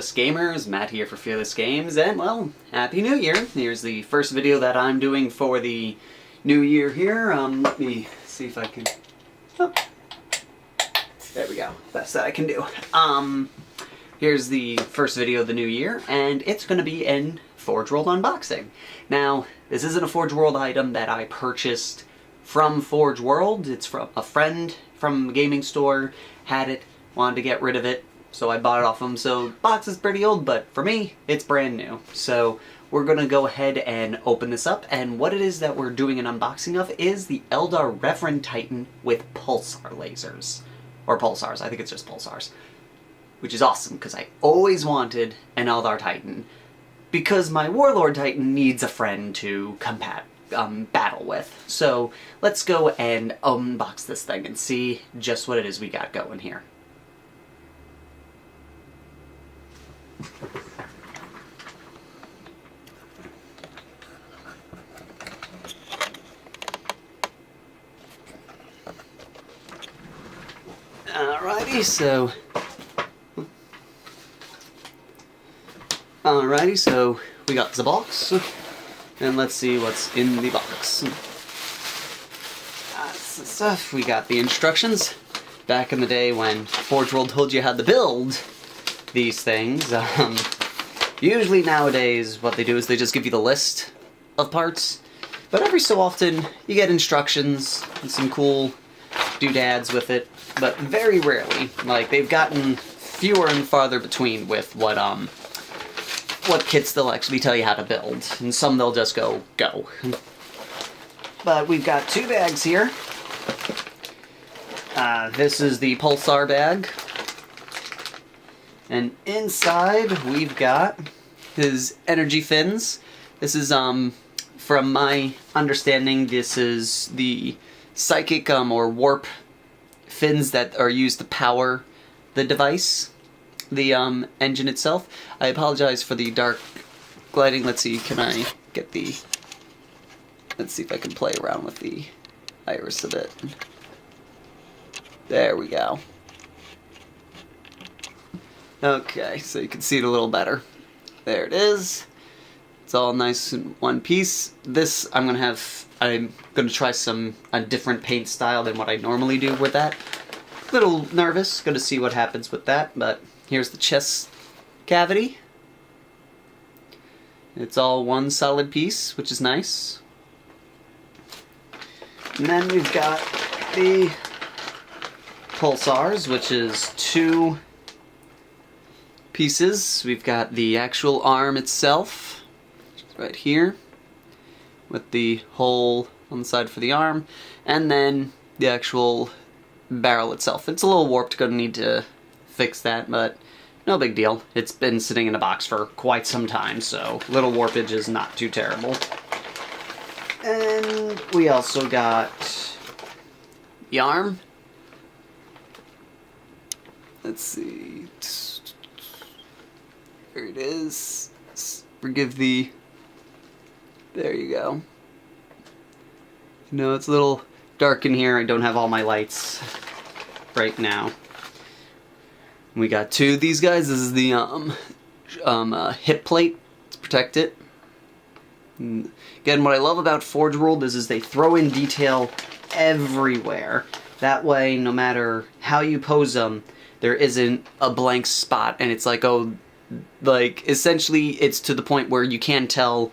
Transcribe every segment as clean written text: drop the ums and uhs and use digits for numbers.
Fearless Gamers, Matt here for Fearless Games, and well, Happy New Year! Here's the first video that I'm doing for the new year here. Let me see if I can... Oh. There we go. Best that I can do. Here's the first video of the new year, and it's going to be an Forge World unboxing. Now, this isn't a Forge World item that I purchased from Forge World. It's from a friend from a gaming store, had it, wanted to get rid of it, so I bought it off him. So, box is pretty old, but for me, it's brand new. So, we're going to go ahead and open this up, and what it is that we're doing an unboxing of is the Eldar Revenant Titan with pulsar lasers. Or pulsars, I think it's just pulsars. Which is awesome, because I always wanted an Eldar Titan, because my Warlord Titan needs a friend to battle with. So, let's go and unbox this thing and see just what it is we got going here. Alrighty, so we got the box, and let's see what's in the box. That's the stuff. We got the instructions. Back in the day when Forge World told you how to build these things, usually nowadays what they do is they just give you the list of parts, but every so often you get instructions and some cool doodads with it, but very rarely. Like, they've gotten fewer and farther between with what kits they'll actually tell you how to build, and some they'll just go. But we've got two bags here. This is the pulsar bag, and inside we've got his energy fins. This is, from my understanding, this is the psychic or warp fins that are used to power the device, the engine itself. I apologize for the dark lighting. Let's see, can I get the... Let's see if I can play around with the iris a bit. There we go. Okay, so you can see it a little better. There it is. It's all nice in one piece. This, I'm gonna try a different paint style than what I normally do with that. A little nervous, gonna see what happens with that, but here's the chest cavity. It's all one solid piece, which is nice. And then we've got the pulsars, which is two pieces. We've got the actual arm itself, right here, with the hole on the side for the arm, and then the actual barrel itself. It's a little warped, gonna need to fix that, but no big deal. It's been sitting in a box for quite some time, so little warpage is not too terrible. And we also got the arm. Let's see. There it is. Forgive the... There you go. No, it's a little dark in here. I don't have all my lights right now. We got two of these guys. This is the hip plate to protect it. And again, what I love about Forge World is they throw in detail everywhere. That way, no matter how you pose them, there isn't a blank spot, and it's like, oh, like, essentially it's to the point where you can tell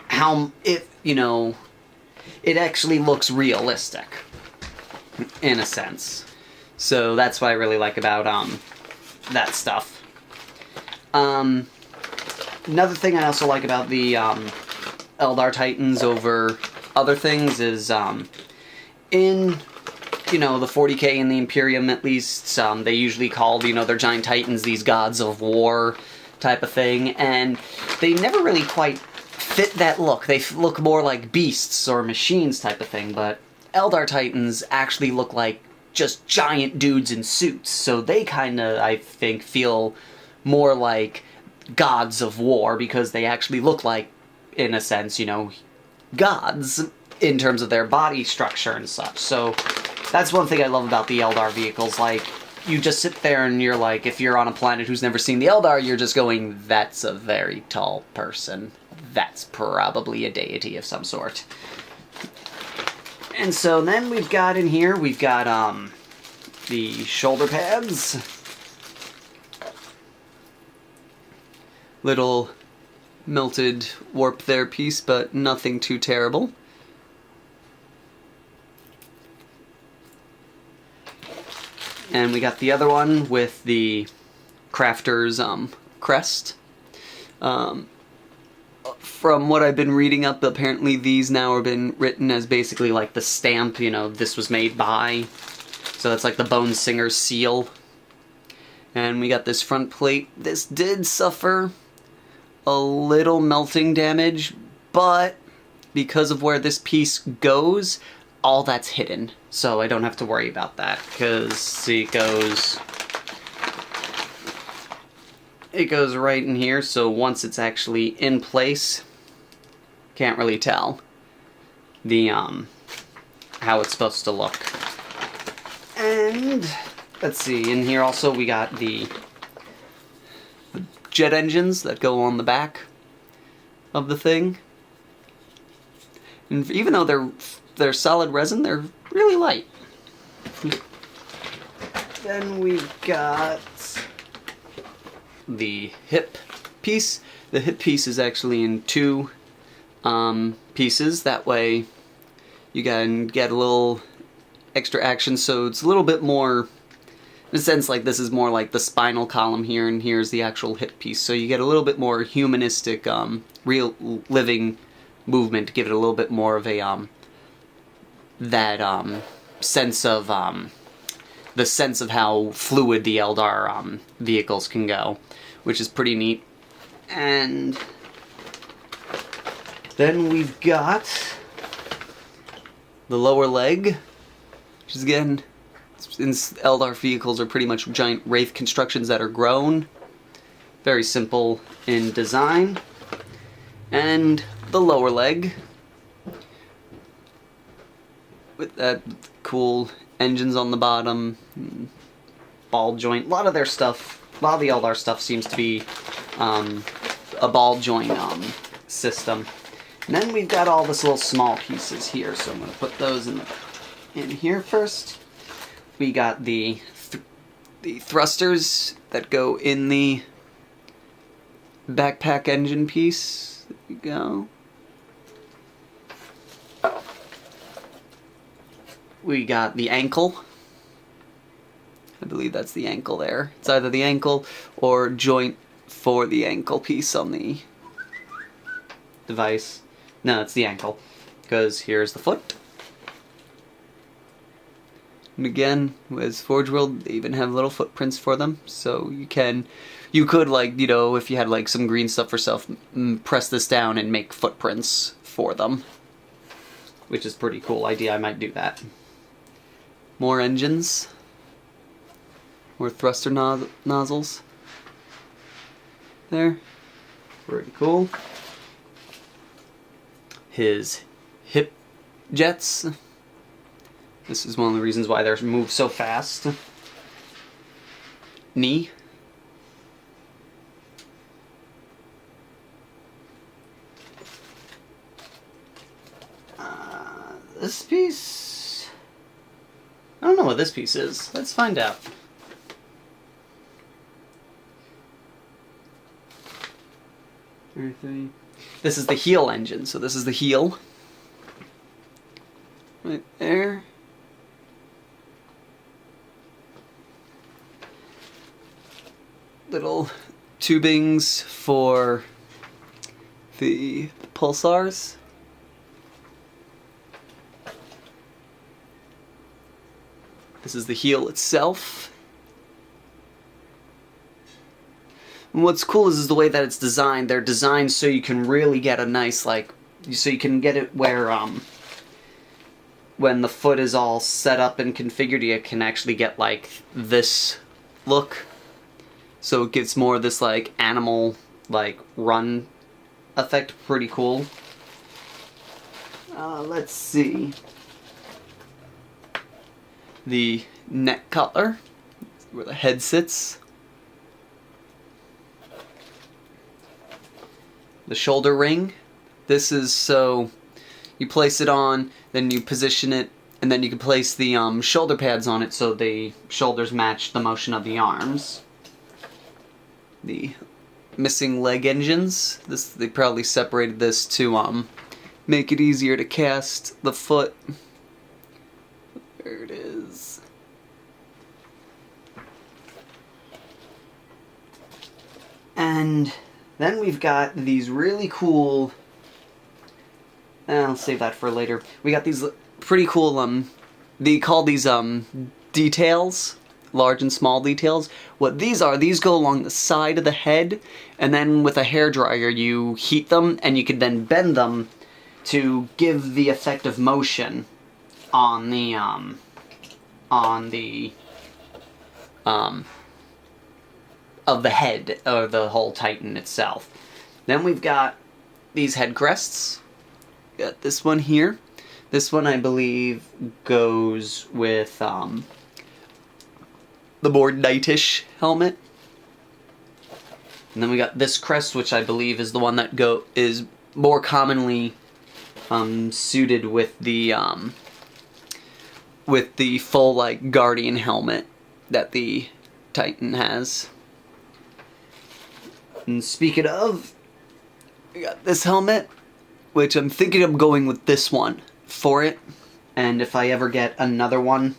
how, it actually looks realistic, in a sense. So that's what I really like about, that stuff. Another thing I also like about the, Eldar Titans over other things is, in, the 40k and the Imperium at least, they usually call, their giant titans these gods of war type of thing, and they never really quite fit that look. They look more like beasts or machines type of thing, but Eldar Titans actually look like just giant dudes in suits, so they kinda, I think, feel more like gods of war, because they actually look like, in a sense, gods in terms of their body structure and such. So that's one thing I love about the Eldar vehicles. Like, you just sit there and you're like, if you're on a planet who's never seen the Eldar, you're just going, that's a very tall person. That's probably a deity of some sort. And so then we've got in here, we've got the shoulder pads. Little melted warp there piece, but nothing too terrible. And we got the other one with the crafter's crest. From what I've been reading up, apparently these now have been written as basically like the stamp, you know, this was made by. So that's like the Bone Singer's seal. And we got this front plate. This did suffer a little melting damage, but because of where this piece goes, all that's hidden. So I don't have to worry about that, because see, it goes right in here, so once it's actually in place, can't really tell the how it's supposed to look. And let's see, in here also we got the jet engines that go on the back of the thing. And even though they're solid resin, they're really light. Then we've got the hip piece. The hip piece is actually in two pieces. That way you can get a little extra action, so it's a little bit more, in a sense, like this is more like the spinal column here, and here's the actual hip piece. So you get a little bit more humanistic, real living movement to give it a little bit more of a that sense of the sense of how fluid the Eldar vehicles can go, which is pretty neat. And then we've got the lower leg, which is again, since Eldar vehicles are pretty much giant wraith constructions that are grown, very simple in design. And the lower leg, with that cool engines on the bottom, ball joint. A lot of their stuff, a lot of the Eldar stuff seems to be a ball joint system. And then we've got all this little small pieces here, so I'm going to put those in here first. We got the thrusters that go in the backpack engine piece. There we go. We got the ankle. I believe that's the ankle there. It's either the ankle or joint for the ankle piece on the device. No, it's the ankle, because here's the foot. And again, as Forge World, they even have little footprints for them, so you could, like, you know, if you had like some green stuff for self, press this down and make footprints for them, which is a pretty cool idea. I might do that. More engines, more thruster nozzles. There, pretty cool. His hip jets. This is one of the reasons why they move so fast. Knee. This piece, I don't know what this piece is. Let's find out. This is the heel engine, so this is the heel. Right there. Little tubings for the pulsars. This is the heel itself. And what's cool is the way that it's designed. They're designed so you can really get a nice, like, so you can get it where, when the foot is all set up and configured, you can actually get, like, this look. So it gets more of this, like, animal, like, run effect. Pretty cool. Let's see. The neck collar. where the head sits. The shoulder ring. This is so you place it on, then you position it, and then you can place the shoulder pads on it so the shoulders match the motion of the arms. The missing leg engines. They probably separated this to make it easier to cast the foot. There it is. And then we've got these really cool, I'll save that for later. We got these pretty cool, they call these details, large and small details. What these are, these go along the side of the head, and then with a hairdryer you heat them, and you can then bend them to give the effect of motion on the of the head of the whole Titan itself. Then we've got these head crests. Got this one here. This one I believe goes with the more knightish helmet. And then we got this crest, which I believe is the one that is more commonly suited with the full like guardian helmet that the Titan has. And speaking of, we got this helmet, which I'm thinking of going with this one for it. And if I ever get another one,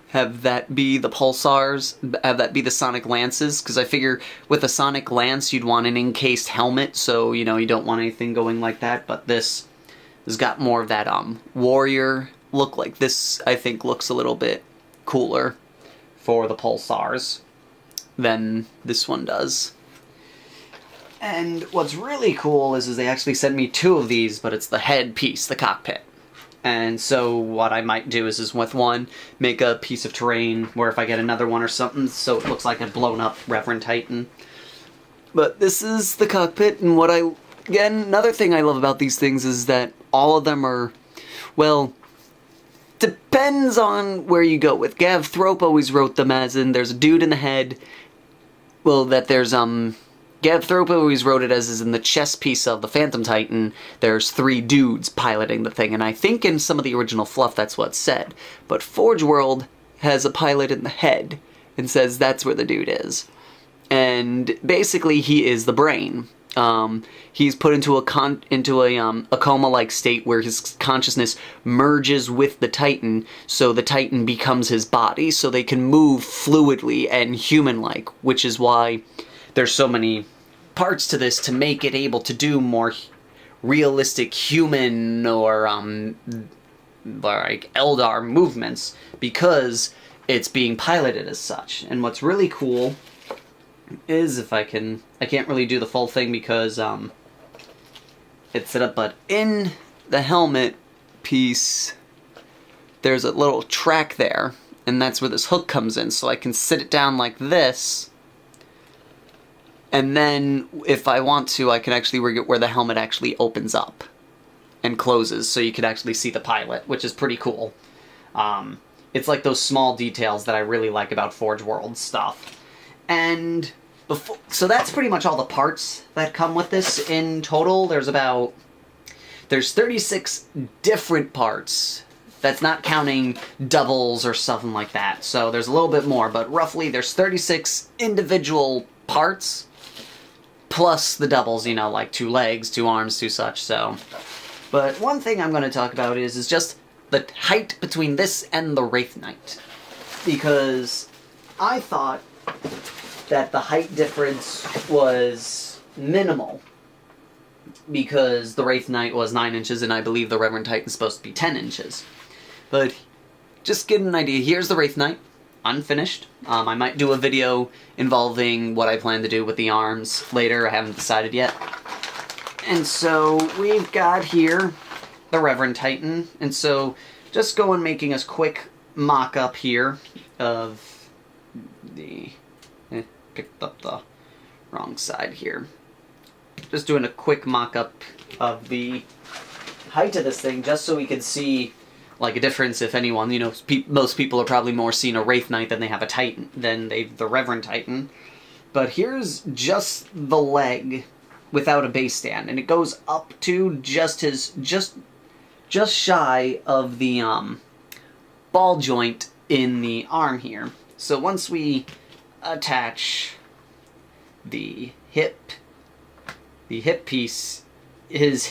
have that be the pulsars, have that be the sonic lances, because I figure with a sonic lance you'd want an encased helmet, so you know you don't want anything going like that. But this has got more of that warrior look. Like this, I think looks a little bit cooler for the pulsars than this one does. And what's really cool is they actually sent me two of these, but it's the head piece, the cockpit. And so what I might do is with one, make a piece of terrain where if I get another one or something, so it looks like a blown up Revenant Titan. But this is the cockpit, and again, another thing I love about these things is that all of them are, well, depends on where you go with. Gav Thrope always wrote them as in there's a dude in the head, well, that there's, Gav Thrope always wrote it as is in the chest piece of the Phantom Titan, there's three dudes piloting the thing, and I think in some of the original fluff that's what's said. But Forge World has a pilot in the head, and says that's where the dude is. And basically he is the brain. He's put into a coma-like state where his consciousness merges with the Titan, so the Titan becomes his body, so they can move fluidly and human-like, which is why there's so many parts to this to make it able to do more realistic human or like Eldar movements, because it's being piloted as such. And what's really cool is, I can't really do the full thing because it's set up, but in the helmet piece there's a little track there, and that's where this hook comes in, so I can sit it down like this. And then, if I want to, I can actually rig it where the helmet actually opens up and closes, so you can actually see the pilot, which is pretty cool. It's like those small details that I really like about Forge World stuff. And so that's pretty much all the parts that come with this. In total, there's 36 different parts. That's not counting doubles or something like that. So there's a little bit more, but roughly there's 36 individual parts. Plus the doubles, you know, like 2 legs, 2 arms, 2 such, so. But one thing I'm going to talk about is just the height between this and the Wraith Knight. Because I thought that the height difference was minimal. Because the Wraith Knight was 9 inches, and I believe the Revenant Titan is supposed to be 10 inches. But just get an idea. Here's the Wraith Knight. Unfinished. I might do a video involving what I plan to do with the arms later. I haven't decided yet. And so we've got here the Revenant Titan. And so just go and making a quick mock-up here of the... picked up the wrong side here. Just doing a quick mock-up of the height of this thing just so we can see like a difference, if anyone, you know, most people are probably more seen a Wraith Knight than they have a Titan, than the Reverend Titan. But here's just the leg without a base stand, and it goes up to just shy of the ball joint in the arm here. So once we attach the hip piece, he's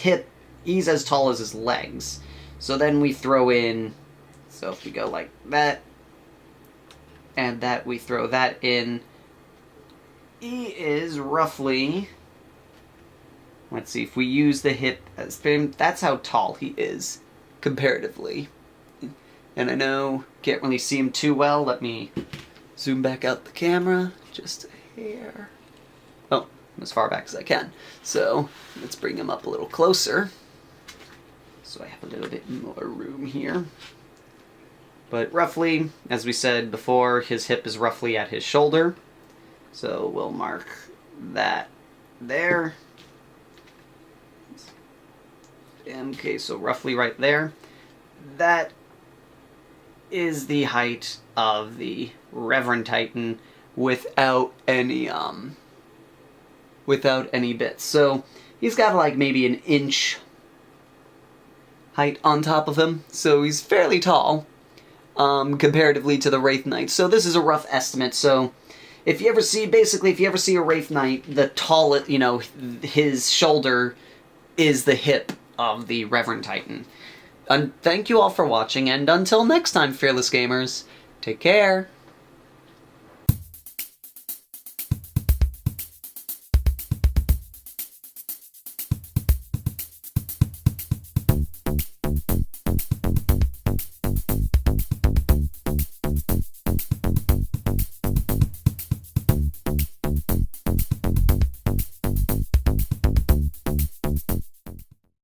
as tall as his legs. So then we throw in, so if we go like that, and that, we throw that in, he is roughly, let's see, if we use the hip as him, that's how tall he is, comparatively. And I know, can't really see him too well, let me zoom back out the camera, just a hair. Oh, as far back as I can. So, let's bring him up a little closer, so I have a little bit more room here. But roughly, as we said before, his hip is roughly at his shoulder. So we'll mark that there. Okay, so roughly right there. That is the height of the Reverend Titan without any bits. So he's got like maybe an inch height on top of him, so he's fairly tall comparatively to the Wraith Knight. So this is a rough estimate. So if you ever see a Wraith Knight, the tallest, you know, his shoulder is the hip of the Reverend Titan. And thank you all for watching, and until next time, fearless gamers, take care.